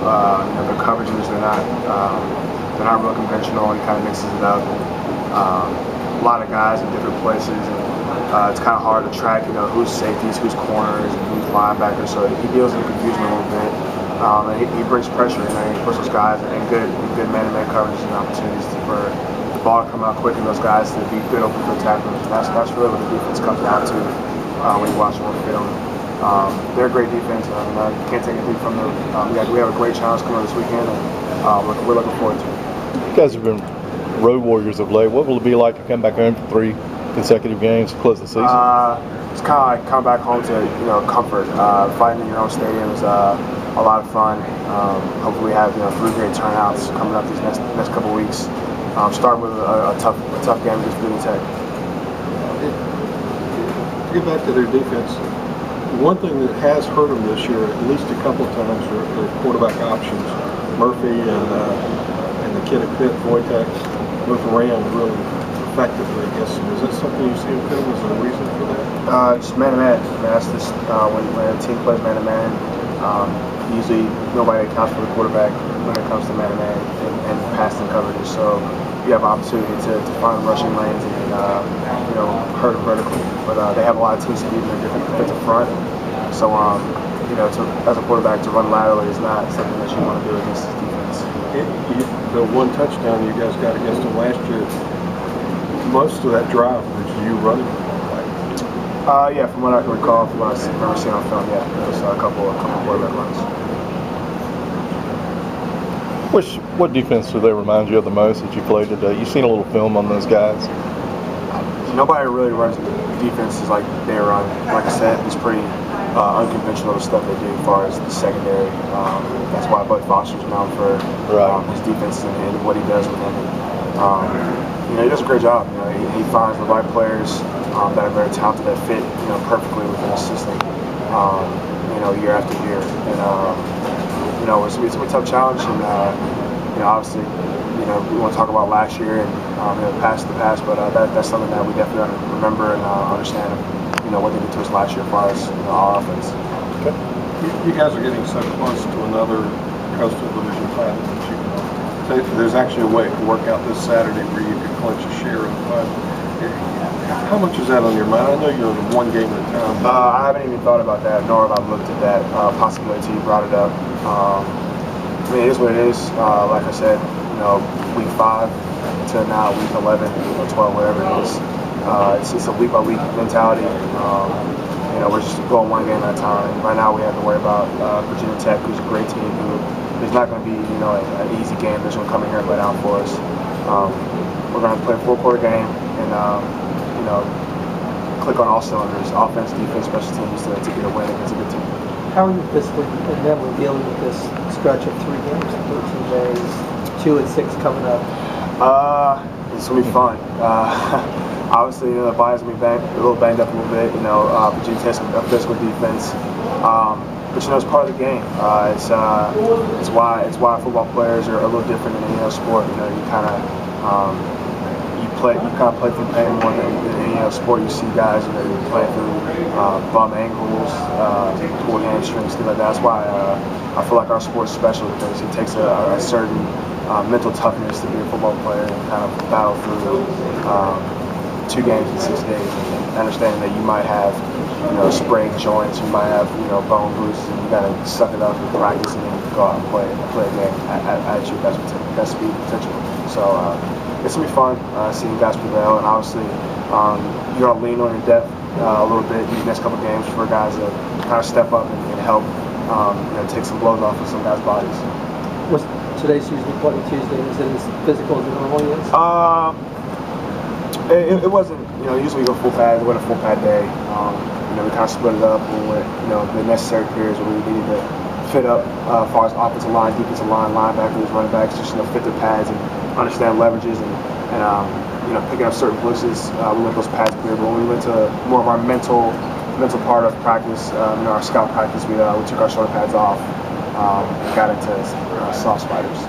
Their coverages, they're not real conventional, and kind of mixes it up. A lot of guys in different places, and it's kind of hard to track, who's safeties, who's corners, and who's linebackers. So he deals with the confusion a little bit, and he brings pressure. He puts those guys in good man-to-man coverages and opportunities for the ball to come out quick and those guys to be good open field tacklers. And that's really what the defense comes down to when you watch them on film. They're a great defense. I can't take anything from them. We have a great challenge coming up this weekend, and we're looking forward to it. You guys have been road warriors of late. What will it be like to come back home for 3 consecutive games to close the season? It's kind of like coming back home to comfort. Fighting in your own stadium is a lot of fun. Hopefully, we have 3 great turnouts coming up these next couple weeks. Start with a tough game against Virginia Tech. To get back to their defense, one thing that has hurt them this year, at least a couple of times, are their quarterback options. Murphy and the kid at Pitt, Wojtek, both ran really effectively, I guess. Is that something you see in film as a reason for that? Just man-to-man. That's just when a team plays man-to-man, usually nobody accounts for the quarterback when it comes to man-to-man and passing coverages. So you have an opportunity to find rushing lanes and hurt them vertically. But they have a lot of team speed in their different defensive front. So as a quarterback, to run laterally is not something that you want to do against this defense. The one touchdown you guys got against them last year, most of that drive was you running? Yeah, from what I can recall, from what I remember seeing on film, yeah, there was a couple quarterback runs. What defense do they remind you of the most that you played today? You've seen a little film on those guys. Nobody really runs defenses like they run. Like I said, it's pretty unconventional, the stuff they do as far as the secondary. That's why Bud Foster's known for his defense and what he does with them. He does a great job. He finds the right players that are very talented that fit perfectly within the system. Year after year, and it's a tough challenge. And obviously, we want to talk about last year and the past, but that's something that we definitely remember and understand. What they did to us last year as far as our offense. Okay. You guys are getting so close to another Coastal Division final that there's actually a way to work out this Saturday where you can clinch a share of the final. How much is that on your mind? I know you're in one game at a time. I haven't even thought about that, nor have I looked at that possibility until you brought it up. It is what it is. Like I said, week 5 to now week 11 or 12, whatever it is. It's a week-by-week mentality. We're just going one game at a time. Right now, we have to worry about Virginia Tech, who's a great team. It's not going to be, an easy game. They're just going to come in here and lay down for us. We're going to play a 4-quarter game and, click on all cylinders: offense, defense, special teams to get a win against a good team. How are you physically and mentally dealing with this stretch of 3 games, 13 days, 2 and 6 coming up? It's going to be fun. Obviously, the Bayou's going to be a little banged up a little bit. Virginia Tech's a physical defense, but it's part of the game. It's why football players are a little different than any other sport. You kind of play through pain more than any other sport. You see guys, you play through bum ankles, pulled hamstrings, things like that. That's why I feel like our sport's special because it takes a certain mental toughness to be a football player and kind of battle through 2 games in 6 days, and understanding that you might have, sprained joints, you might have, bone bruises, and you got to suck it up and practice and then go out and play a game at your best speed potential. So it's gonna be fun seeing guys prevail, and obviously you're gonna lean on your depth a little bit these next couple of games for guys to kind of step up and help, take some blows off of some guys' bodies. Was today's usually Bloody Tuesday? Is it as physical as it normally is? It wasn't, usually we go full pad. It wasn't a full pad day. We kind of split it up and went, the necessary periods where we needed to fit up as far as offensive line, defensive line, linebackers, running backs, just, fit the pads and understand leverages and picking up certain blitzes. We went those pads clear, but when we went to more of our mental part of practice, our scout practice, we took our shoulder pads off and got into soft spiders.